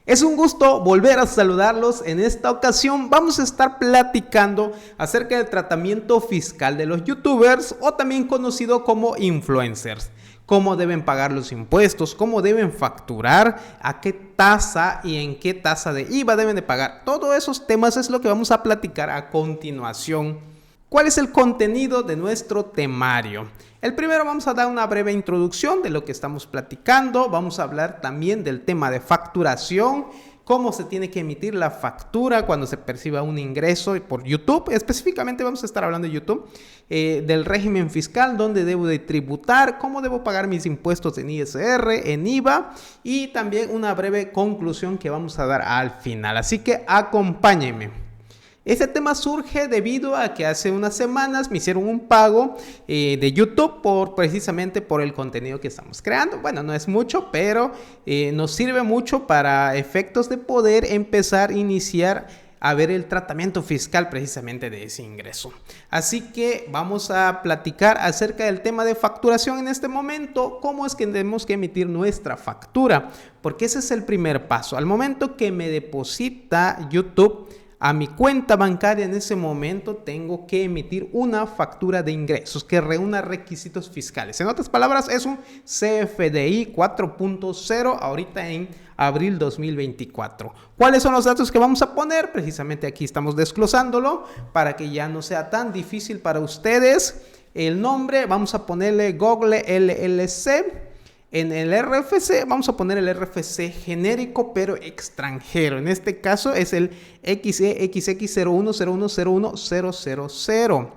Es un gusto volver a saludarlos. En esta ocasión vamos a estar platicando acerca del tratamiento fiscal de los youtubers o también conocido como influencers. Cómo deben pagar los impuestos, cómo deben facturar, a qué tasa y en qué tasa de IVA deben de pagar. Todos esos temas es lo que vamos a platicar a continuación. ¿Cuál es el contenido de nuestro temario? El primero vamos a dar una breve introducción de lo que estamos platicando. Vamos a hablar también del tema de facturación, cómo se tiene que emitir la factura cuando se perciba un ingreso por YouTube. Específicamente vamos a estar hablando de YouTube, del régimen fiscal, dónde debo de tributar, cómo debo pagar mis impuestos en ISR, en IVA y también una breve conclusión que vamos a dar al final. Así que acompáñenme. Este tema surge debido a que hace unas semanas me hicieron un pago de YouTube precisamente por el contenido que estamos creando. Bueno, no es mucho, pero nos sirve mucho para efectos de poder empezar a iniciar a ver el tratamiento fiscal precisamente de ese ingreso. Así que vamos a platicar acerca del tema de facturación en este momento, cómo es que tenemos que emitir nuestra factura, porque ese es el primer paso. Al momento que me deposita YouTube a mi cuenta bancaria, en ese momento tengo que emitir una factura de ingresos que reúna requisitos fiscales. En otras palabras, es un CFDI 4.0 ahorita en abril 2024. ¿Cuáles son los datos que vamos a poner? Precisamente aquí estamos desglosándolo para que ya no sea tan difícil para ustedes. El nombre, vamos a ponerle Google LLC. En el RFC vamos a poner el RFC genérico pero extranjero. En este caso es el XEXX010101000.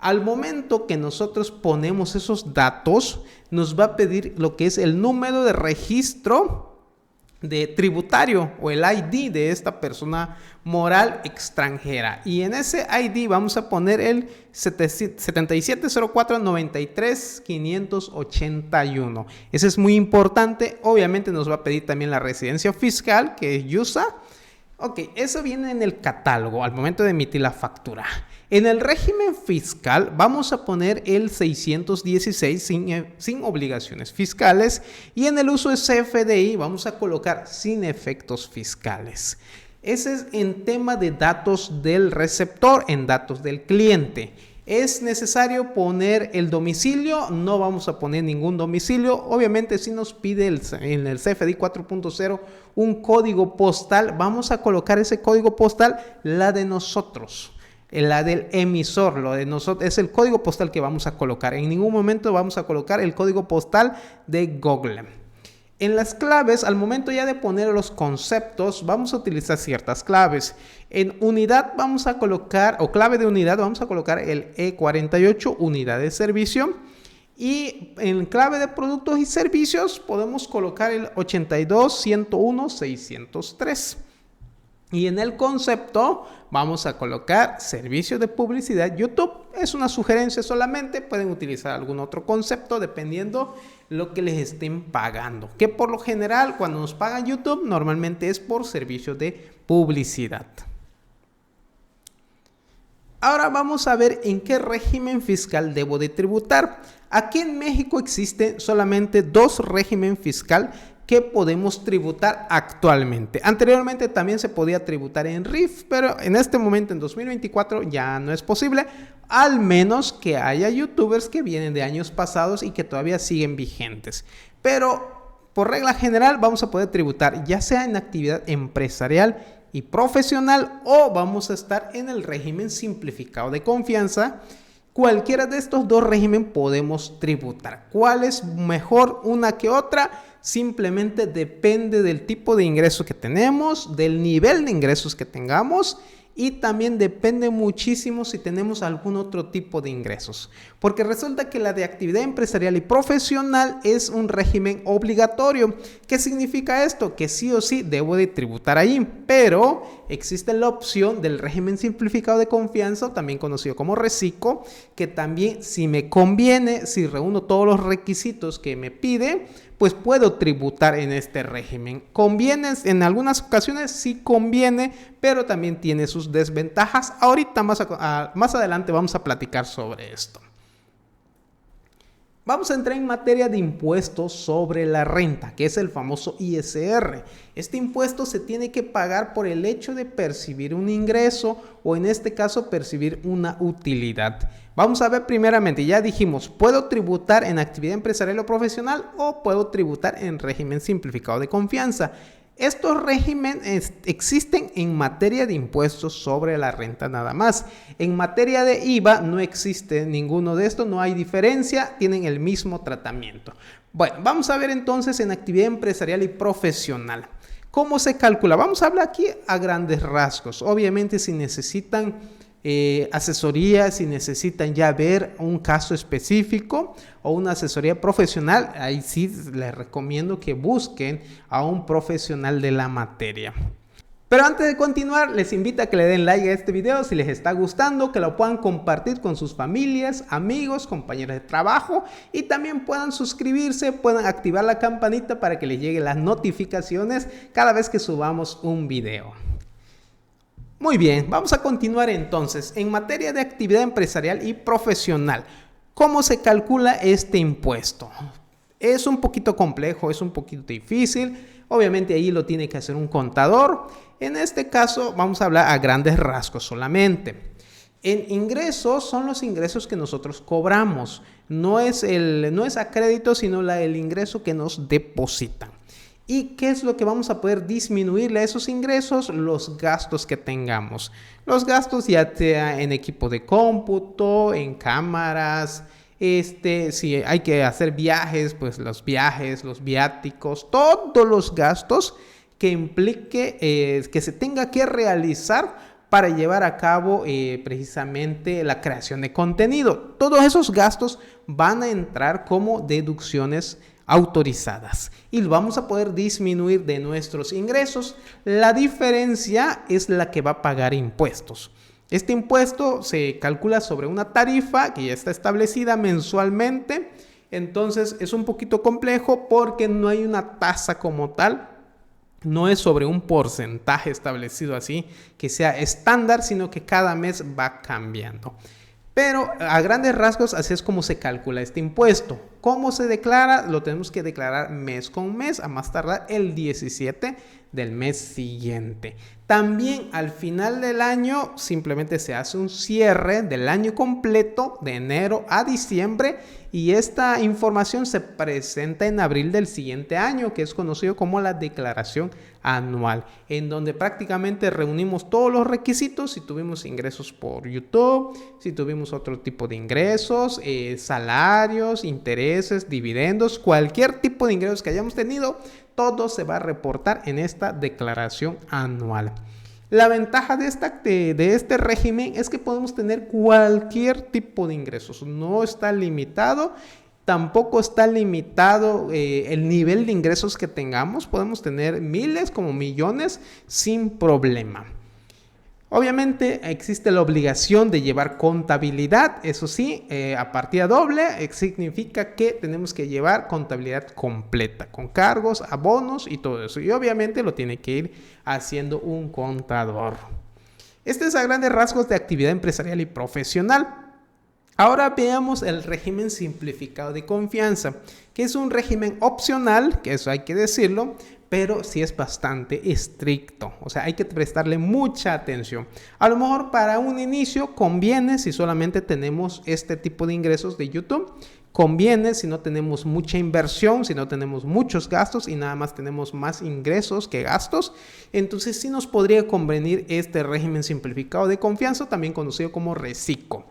Al momento que nosotros ponemos esos datos, nos va a pedir lo que es el número de registro de tributario o el ID de esta persona moral extranjera, y en ese ID vamos a poner el 7704935581. Ese es muy importante. Obviamente nos va a pedir también la residencia fiscal, que es USA. Ok, eso viene en el catálogo al momento de emitir la factura. En el régimen fiscal vamos a poner el 616 sin obligaciones fiscales, y en el uso de CFDI vamos a colocar sin efectos fiscales. Ese es en tema de datos del receptor, en datos del cliente. ¿Es necesario poner el domicilio? No vamos a poner ningún domicilio. Obviamente si nos pide en el CFDI 4.0 un código postal, vamos a colocar ese código postal, la de nosotros. La del emisor, lo de nosotros es el código postal que vamos a colocar. En ningún momento vamos a colocar el código postal de Google. En las claves, al momento ya de poner los conceptos, vamos a utilizar ciertas claves. En unidad vamos a colocar, o clave de unidad, vamos a colocar el E48, unidad de servicio. Y en clave de productos y servicios podemos colocar el 82.101.603. Y en el concepto vamos a colocar servicio de publicidad YouTube. Es una sugerencia solamente, pueden utilizar algún otro concepto dependiendo lo que les estén pagando. Que por lo general cuando nos pagan YouTube normalmente es por servicio de publicidad. Ahora vamos a ver en qué régimen fiscal debo de tributar. Aquí en México existen solamente dos regímenes fiscales que podemos tributar actualmente. Anteriormente también se podía tributar en RIF, pero en este momento, en 2024, ya no es posible, al menos que haya youtubers que vienen de años pasados y que todavía siguen vigentes. Pero por regla general vamos a poder tributar ya sea en actividad empresarial y profesional, o vamos a estar en el régimen simplificado de confianza. Cualquiera de estos dos regímenes podemos tributar. ¿Cuál es mejor una que otra? Simplemente depende del tipo de ingreso que tenemos, del nivel de ingresos que tengamos, y también depende muchísimo si tenemos algún otro tipo de ingresos. Porque resulta que la de actividad empresarial y profesional es un régimen obligatorio. ¿Qué significa esto? Que sí o sí debo de tributar ahí, pero existe la opción del régimen simplificado de confianza, también conocido como RECICO, que también, si me conviene, si reúno todos los requisitos que me pide, pues puedo tributar en este régimen. ¿Conviene? En algunas ocasiones sí conviene, pero también tiene sus desventajas. Ahorita más adelante vamos a platicar sobre esto. Vamos a entrar en materia de impuestos sobre la renta, que es el famoso ISR. Este impuesto se tiene que pagar por el hecho de percibir un ingreso o en este caso percibir una utilidad. Vamos a ver primeramente, ya dijimos, ¿puedo tributar en actividad empresarial o profesional o puedo tributar en régimen simplificado de confianza? Estos regímenes existen en materia de impuestos sobre la renta nada más. En materia de IVA no existe ninguno de estos, no hay diferencia, tienen el mismo tratamiento. Bueno, vamos a ver entonces en actividad empresarial y profesional. ¿Cómo se calcula? Vamos a hablar aquí a grandes rasgos. Obviamente si necesitan asesoría, si necesitan ya ver un caso específico o una asesoría profesional, ahí sí les recomiendo que busquen a un profesional de la materia. Pero antes de continuar, les invito a que le den like a este video si les está gustando, que lo puedan compartir con sus familias, amigos, compañeros de trabajo y también puedan suscribirse, puedan activar la campanita para que les lleguen las notificaciones cada vez que subamos un video. Muy bien, vamos a continuar entonces en materia de actividad empresarial y profesional. ¿Cómo se calcula este impuesto? Es un poquito complejo, es un poquito difícil. Obviamente ahí lo tiene que hacer un contador. En este caso vamos a hablar a grandes rasgos solamente. En ingresos son los ingresos que nosotros cobramos. No es a crédito, sino el ingreso que nos depositan. ¿Y qué es lo que vamos a poder disminuirle a esos ingresos? Los gastos que tengamos. Los gastos ya sea en equipo de cómputo, en cámaras, si hay que hacer viajes, pues los viajes, los viáticos, todos los gastos que implique que se tenga que realizar para llevar a cabo precisamente la creación de contenido. Todos esos gastos van a entrar como deducciones autorizadas y lo vamos a poder disminuir de nuestros ingresos. La diferencia es la que va a pagar impuestos. Este impuesto se calcula sobre una tarifa que ya está establecida mensualmente, entonces es un poquito complejo porque no hay una tasa como tal, no es sobre un porcentaje establecido así que sea estándar, sino que cada mes va cambiando. Pero a grandes rasgos así es como se calcula este impuesto. ¿Cómo se declara? Lo tenemos que declarar mes con mes, a más tardar el 17 del mes siguiente. También al final del año simplemente se hace un cierre del año completo de enero a diciembre y esta información se presenta en abril del siguiente año, que es conocido como la declaración anual, en donde prácticamente reunimos todos los requisitos, si tuvimos ingresos por YouTube, si tuvimos otro tipo de ingresos, salarios, intereses, dividendos, cualquier tipo de ingresos que hayamos tenido, todo se va a reportar en esta declaración anual. La ventaja de este régimen es que podemos tener cualquier tipo de ingresos, no está limitado, tampoco está limitado el nivel de ingresos que tengamos, podemos tener miles como millones sin problema. Obviamente existe la obligación de llevar contabilidad, eso sí, a partida doble significa que tenemos que llevar contabilidad completa, con cargos, abonos y todo eso. Y obviamente lo tiene que ir haciendo un contador. Este es a grandes rasgos de actividad empresarial y profesional. Ahora veamos el régimen simplificado de confianza, que es un régimen opcional, que eso hay que decirlo, pero sí es bastante estricto, o sea, hay que prestarle mucha atención. A lo mejor para un inicio conviene si solamente tenemos este tipo de ingresos de YouTube, conviene si no tenemos mucha inversión, si no tenemos muchos gastos y nada más tenemos más ingresos que gastos, entonces sí nos podría convenir este régimen simplificado de confianza, también conocido como Reciclo.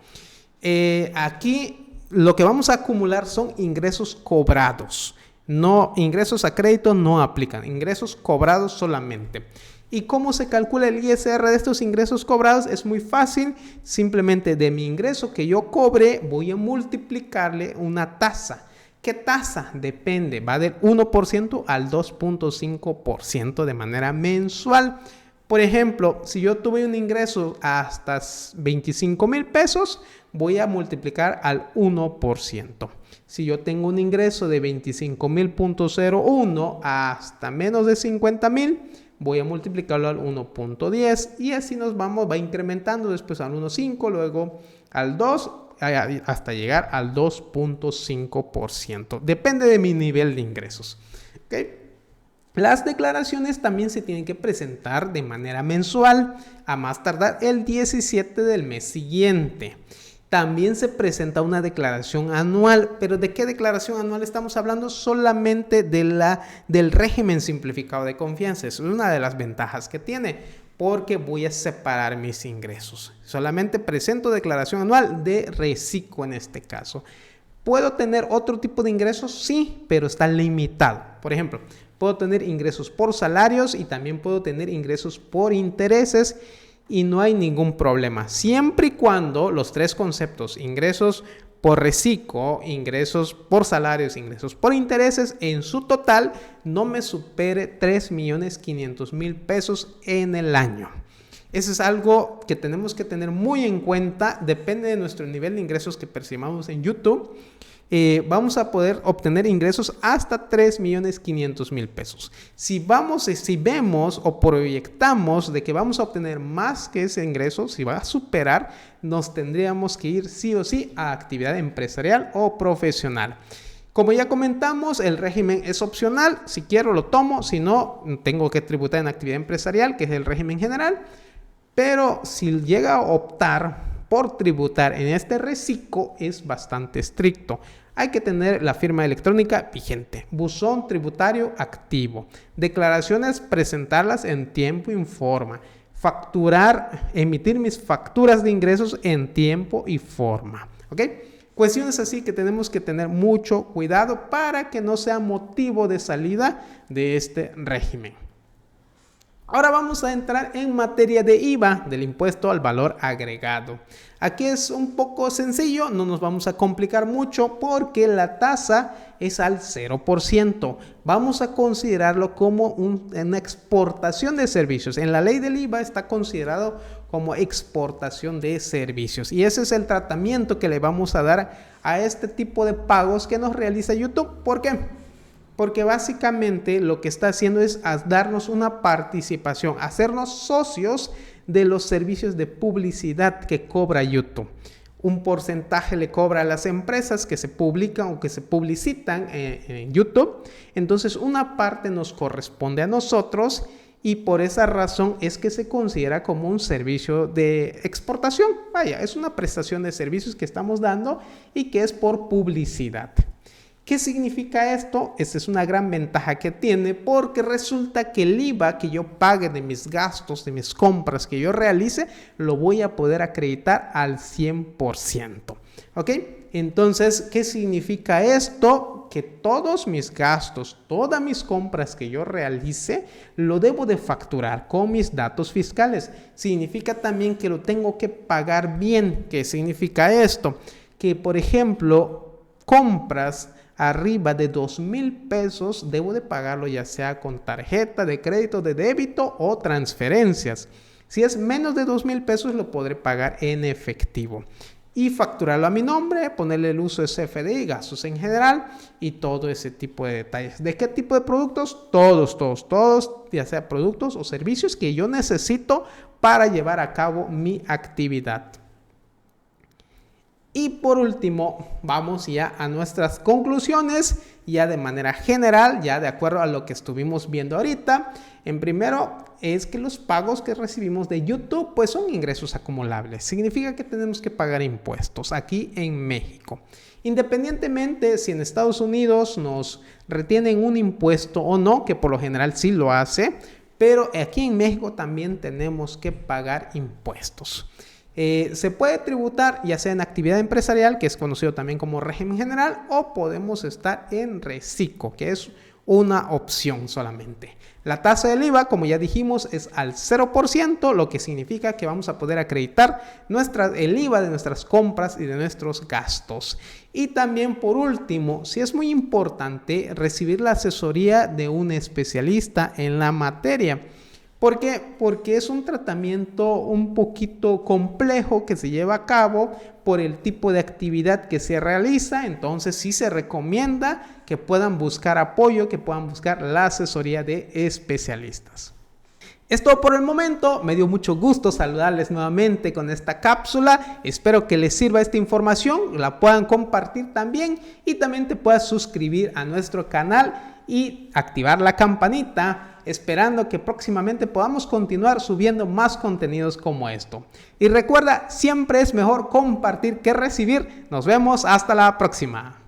Aquí lo que vamos a acumular son ingresos cobrados. No, ingresos a crédito no aplican, ingresos cobrados solamente. ¿Y cómo se calcula el ISR de estos ingresos cobrados? Es muy fácil, simplemente de mi ingreso que yo cobre voy a multiplicarle una tasa. ¿Qué tasa? Depende, va del 1% al 2.5% de manera mensual. Por ejemplo, si yo tuve un ingreso hasta 25,000 pesos, voy a multiplicar al 1%. Si yo tengo un ingreso de 25,000.01 hasta menos de 50,000, voy a multiplicarlo al 1.10 y así nos vamos, va incrementando después al 1.5, luego al 2 hasta llegar al 2.5%. Depende de mi nivel de ingresos. ¿Okay? Las declaraciones también se tienen que presentar de manera mensual, a más tardar el 17 del mes siguiente. También se presenta una declaración anual, pero ¿de qué declaración anual estamos hablando? Solamente del régimen simplificado de confianza. Es una de las ventajas que tiene, porque voy a separar mis ingresos. Solamente presento declaración anual de reciclo en este caso. ¿Puedo tener otro tipo de ingresos? Sí, pero está limitado. Por ejemplo, puedo tener ingresos por salarios y también puedo tener ingresos por intereses y no hay ningún problema. Siempre y cuando los tres conceptos, ingresos por reciclo, ingresos por salarios, ingresos por intereses, en su total no me supere 3.500.000 pesos en el año. Eso es algo que tenemos que tener muy en cuenta. Depende de nuestro nivel de ingresos que percibamos en YouTube. Vamos a poder obtener ingresos hasta 3.500.000 pesos. Si vemos o proyectamos de que vamos a obtener más que ese ingreso, si va a superar, nos tendríamos que ir sí o sí a actividad empresarial o profesional. Como ya comentamos, el régimen es opcional. Si quiero lo tomo, si no, tengo que tributar en actividad empresarial, que es el régimen general. Pero si llega a optar por tributar en este reciclo, es bastante estricto. Hay que tener la firma electrónica vigente, buzón tributario activo, declaraciones presentarlas en tiempo y forma, emitir mis facturas de ingresos en tiempo y forma. ¿Ok? Cuestiones así que tenemos que tener mucho cuidado para que no sea motivo de salida de este régimen. Ahora vamos a entrar en materia de IVA, del impuesto al valor agregado. Aquí es un poco sencillo, no nos vamos a complicar mucho porque la tasa es al 0%. Vamos a considerarlo como una exportación de servicios. En la ley del IVA está considerado como exportación de servicios. Y ese es el tratamiento que le vamos a dar a este tipo de pagos que nos realiza YouTube. ¿Por qué? Porque básicamente lo que está haciendo es darnos una participación, hacernos socios de los servicios de publicidad que cobra YouTube. Un porcentaje le cobra a las empresas que se publican o que se publicitan en YouTube. Entonces una parte nos corresponde a nosotros y por esa razón es que se considera como un servicio de exportación. Vaya, es una prestación de servicios que estamos dando y que es por publicidad. ¿Qué significa esto? Esta es una gran ventaja que tiene porque resulta que el IVA que yo pague de mis gastos, de mis compras que yo realice, lo voy a poder acreditar al 100%. ¿Ok? Entonces, ¿qué significa esto? Que todos mis gastos, todas mis compras que yo realice, lo debo de facturar con mis datos fiscales. Significa también que lo tengo que pagar bien. ¿Qué significa esto? Que, por ejemplo, compras arriba de 2,000 pesos, debo de pagarlo ya sea con tarjeta de crédito, de débito o transferencias. Si es menos de 2,000 pesos, lo podré pagar en efectivo. Y facturarlo a mi nombre, ponerle el uso de CFDI, gastos en general y todo ese tipo de detalles. ¿De qué tipo de productos? Todos, ya sea productos o servicios que yo necesito para llevar a cabo mi actividad. Y por último, vamos ya a nuestras conclusiones, ya de manera general, ya de acuerdo a lo que estuvimos viendo ahorita. En primero, es que los pagos que recibimos de YouTube pues son ingresos acumulables. Significa que tenemos que pagar impuestos aquí en México. Independientemente si en Estados Unidos nos retienen un impuesto o no, que por lo general sí lo hace, pero aquí en México también tenemos que pagar impuestos. Se puede tributar ya sea en actividad empresarial, que es conocido también como régimen general, o podemos estar en reciclo, que es una opción solamente. La tasa del IVA, como ya dijimos, es al 0%, lo que significa que vamos a poder acreditar el IVA de nuestras compras y de nuestros gastos. Y también, por último, sí es muy importante recibir la asesoría de un especialista en la materia. ¿Por qué? Porque es un tratamiento un poquito complejo que se lleva a cabo por el tipo de actividad que se realiza. Entonces sí se recomienda que puedan buscar apoyo, que puedan buscar la asesoría de especialistas. Es todo por el momento, me dio mucho gusto saludarles nuevamente con esta cápsula, espero que les sirva esta información, la puedan compartir también y también te puedas suscribir a nuestro canal y activar la campanita, esperando que próximamente podamos continuar subiendo más contenidos como esto. Y recuerda, siempre es mejor compartir que recibir. Nos vemos hasta la próxima.